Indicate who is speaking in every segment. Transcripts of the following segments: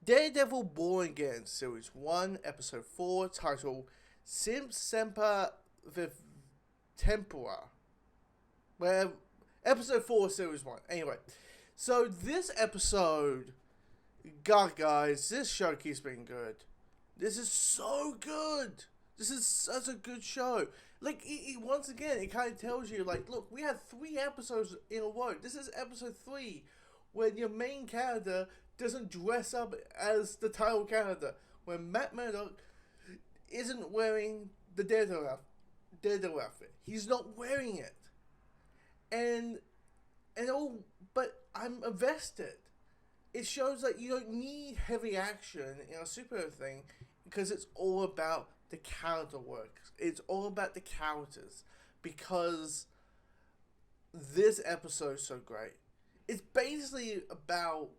Speaker 1: Daredevil Born Again, Series 1, Episode 4, titled Semper Tempora. Where Episode 4, Series 1. Anyway, so this episode, God, guys, this show keeps being good. This is so good. This is such a good show. Like, once again, it kind of tells you, like, look, we had 3 episodes in a row. This is episode 3, when your main character doesn't dress up as the title character. When Matt Murdock isn't wearing the Daredevil outfit. He's not wearing it. And but I'm invested. It shows that you don't need heavy action in a superhero thing because it's all about the character work. It's all about the characters because this episode is so great. It's basically about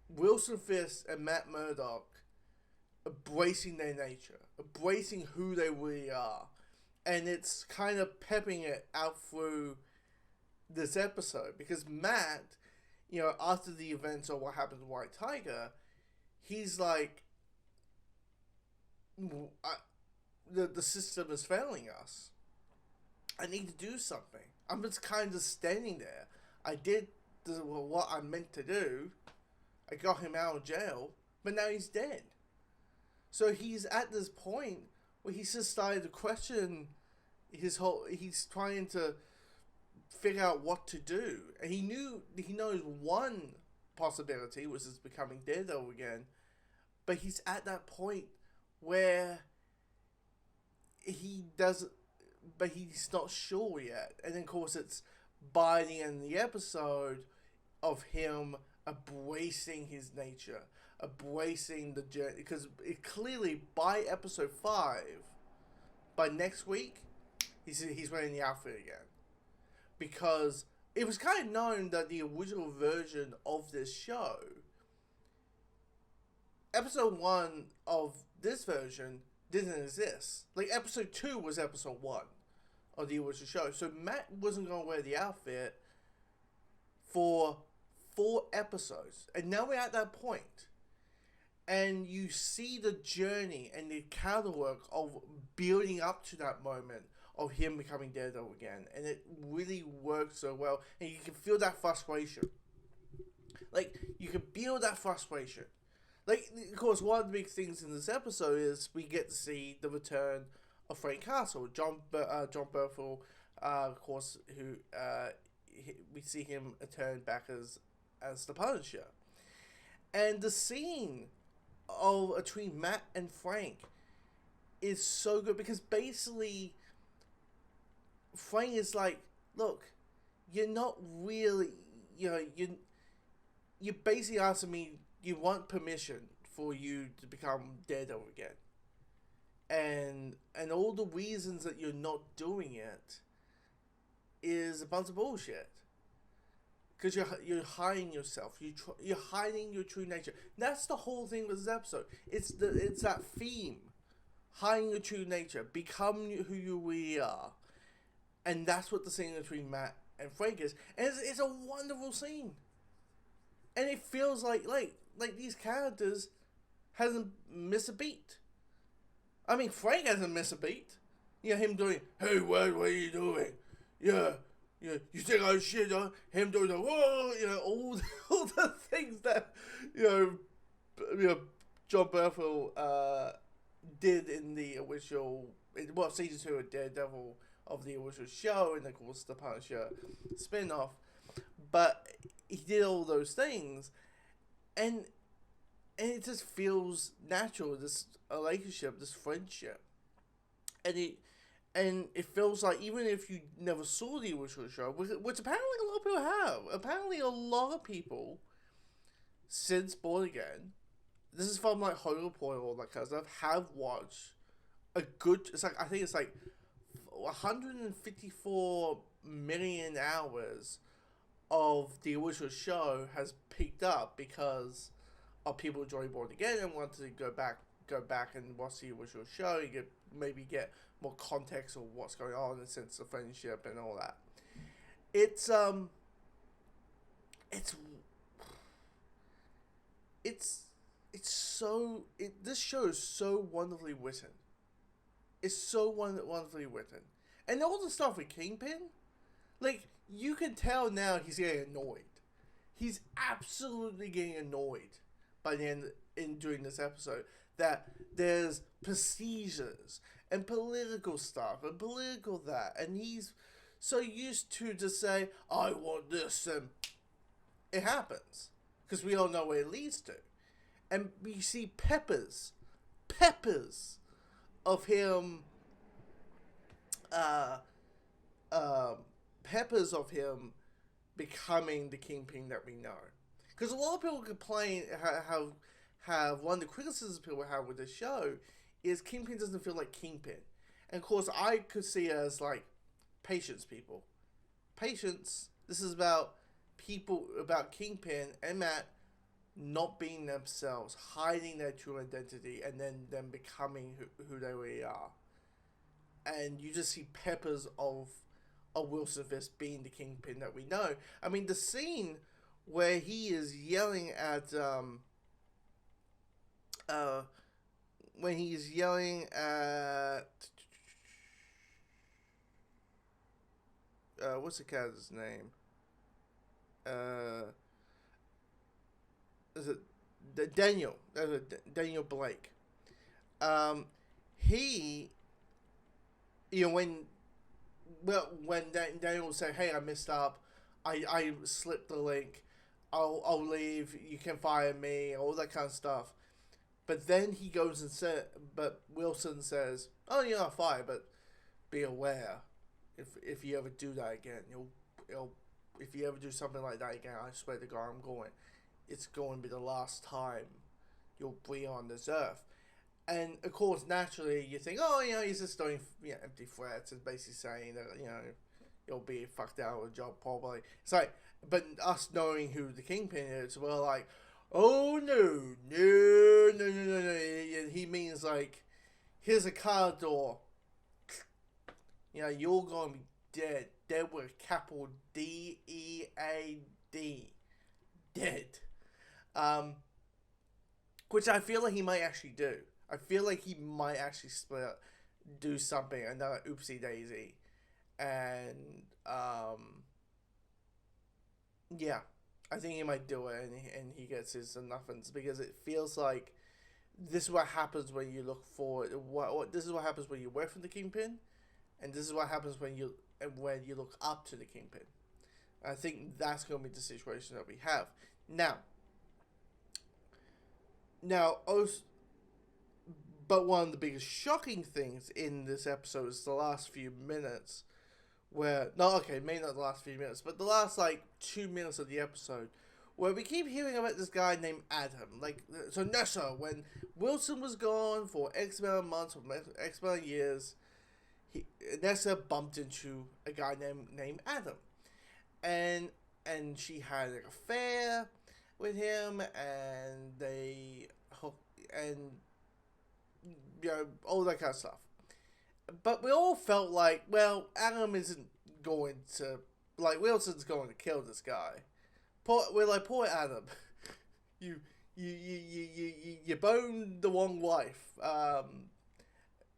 Speaker 1: Wilson Fisk and Matt Murdock embracing their nature, embracing who they really are, and it's kind of pepping it out through this episode because Matt, after the events of what happened to White Tiger, he's like, the system is failing us. I need to do something. I'm just kind of standing there. I did what I meant to do. I got him out of jail, but now he's dead. So he's at this point where he's just started to question he's trying to figure out what to do. And he knows one possibility, which is becoming Daredevil again, but he's at that point where but he's not sure yet. And then, of course, it's by the end of the episode of him embracing his nature, embracing the journey, because it clearly by episode 5, by next week, he's wearing the outfit again, because it was kind of known that the original version of this show, episode 1 of this version didn't exist. Like, episode 2 was episode 1 of the original show, so Matt wasn't going to wear the outfit for 4 episodes, and now we're at that point, and you see the journey and the character work of building up to that moment of him becoming Daredevil again, and it really works so well, and you can feel that frustration. Like, you can feel that frustration. Like, of course, one of the big things in this episode is we get to see the return of Frank Castle, John Berthel, of course, who we see him return back as the Punisher. And the scene between Matt and Frank is so good because basically Frank is like, look, you're not really, you basically asking me, you want permission for you to become Daredevil again. And all the reasons that you're not doing it is a bunch of bullshit. Because you're hiding yourself. You're hiding your true nature. That's the whole thing with this episode. It's that theme. Hiding your true nature. Become who you really are. And that's what the scene between Matt and Frank is. And it's a wonderful scene. And it feels like these characters hasn't missed a beat. I mean, Frank hasn't missed a beat. Him doing, hey, what are you doing? Yeah, you think I shit on him doing the whoa, all the things that John Berthel did in the original, season 2 of Daredevil of the original show, and of course the Punisher spin-off. But he did all those things, and it just feels natural, this relationship, this friendship, and it feels like, even if you never saw the original show, which apparently a lot of people have, apparently a lot of people since Born Again, this is from like Hollywood Report or that kind of stuff, have watched a good, I think it's like 154 million hours of the original show has picked up because of people joining Born Again and wanted to go back and watch the original show. You maybe get more context of what's going on in the sense of friendship and all that. It's this show is so wonderfully written. It's so wonderfully written. And all the stuff with Kingpin, like, you can tell now he's getting annoyed. He's absolutely getting annoyed by the end during this episode that there's procedures and political stuff and political that, and he's so used to just say, I want this, and it happens. Because we all know where it leads to. And we see peppers of him, peppers of him becoming the Kingpin that we know. Because a lot of people complain, have one of the criticisms people have with the show is Kingpin doesn't feel like Kingpin. And of course, I could see it as like, patience, people. Patience. This is about Kingpin and Matt not being themselves, hiding their true identity, and then them becoming who they really are. And you just see peppers of Wilson Fisk being the Kingpin that we know. I mean, the scene where he is yelling at when he's yelling at what's the character's name? Is it Daniel? Daniel Blake. He, when Daniel will say, "Hey, I messed up. I slipped the link. I'll leave. You can fire me." All that kind of stuff. But then he goes and but Wilson says, "Oh, you're not fired, but be aware. If you ever do that again, if you ever do something like that again, I swear to God, it's going to be the last time you'll be on this earth." And of course, naturally, you think, "Oh, he's just throwing empty threats and basically saying that you'll be fucked out of a job probably." It's like, but us knowing who the Kingpin is, we're like, "Oh no. He means like, here's a car door. You're going to be dead. Dead with a capital DEAD. Dead." Which I feel like he might actually do. I feel like he might actually do something, another oopsie daisy. And, yeah. I think he might do it, and he gets his nothings, because it feels like this is what happens when you look forward. This is what happens when you work for the Kingpin, and this is what happens when you look up to the Kingpin. I think that's going to be the situation that we have now. But one of the biggest shocking things in this episode is the last few minutes, maybe not the last few minutes, but the last 2 minutes of the episode, where we keep hearing about this guy named Adam. So Nessa, when Wilson was gone for X amount of months or X amount of years, Nessa bumped into a guy named Adam, and she had an affair with him, and all that kind of stuff. But we all felt like, well, Adam isn't going to, Wilson's going to kill this guy. We're like, poor Adam. You boned the wrong wife.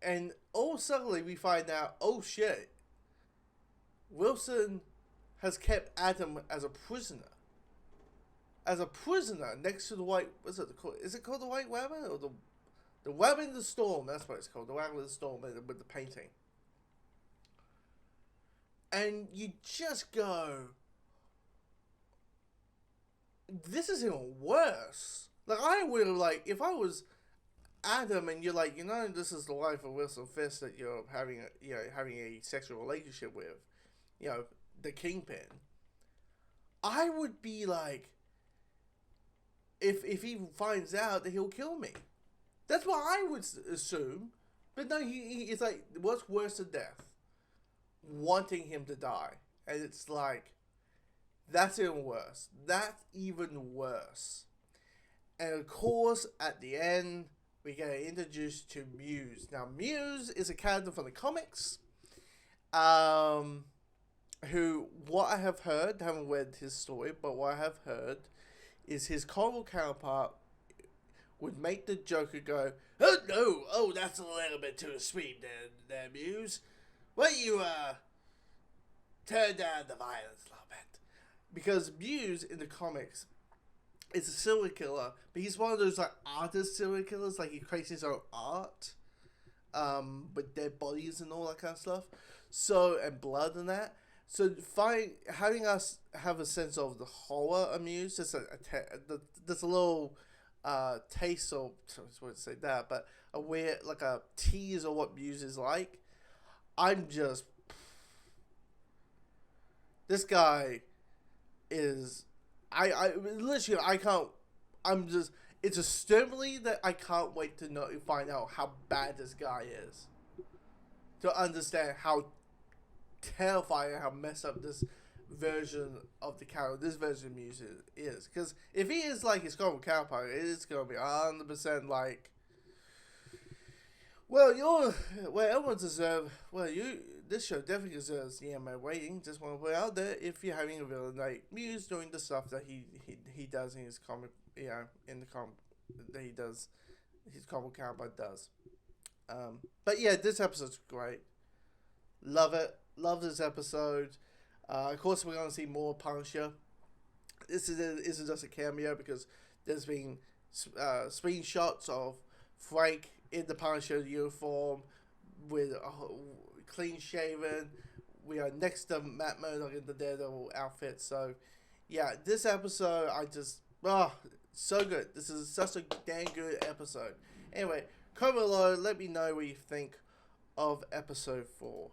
Speaker 1: And all suddenly we find out, oh shit, Wilson has kept Adam as a prisoner. Next to the white, what's it called? Is it called the White Wagon, or the Wagon in the Storm? That's what it's called. The Wagon in the Storm with the painting. And you just go, this is even worse. I would have, if I was Adam and you're like, this is the wife of Wilson Fisk that you're having a sexual relationship with, the Kingpin, I would be like, if he finds out, that he'll kill me. That's what I would assume. But no, it's like, what's worse than death? Wanting him to die. And it's like, that's even worse. And of course, at the end, we get introduced to Muse. Now, Muse is a character from the comics, who, what I have heard, I haven't read his story, but what I have heard is his comic counterpart would make the Joker go, "Oh no, oh that's a little bit too sweet there, Muse. Why don't you turn down the violence a little bit?" Because Muse in the comics is a serial killer, but he's one of those like artist serial killers, like he creates his own art, with dead bodies and all that kind of stuff. So, and blood and that. So having us have a sense of the horror of Muse, just there's a little taste, or I wouldn't say that, but a weird, like a tease of what Muse is like. I'm just, this guy is, I literally, I can't, I'm just, it's a stimuli that I can't wait to find out how bad this guy is. To understand how terrifying, how messed up this version of the character, this version of Muse is. Because if he is like his comic counterpart, it is going to be 100% like, well, everyone deserves, this show definitely deserves the EMA rating. Just want to put it out there, if you're having a villain like Muse doing the stuff that he does in his comic, in the comic that he does, his comic counterpart does. But yeah, this episode's great. Love it. Love this episode. Of course, we're going to see more Punisher. This isn't just a cameo, because there's been screenshots of Frank in the Punisher uniform with clean shaven. We are next to Matt Murdock in the Daredevil outfit. So, yeah, this episode, so good. This is such a dang good episode. Anyway, comment below. Let me know what you think of episode 4.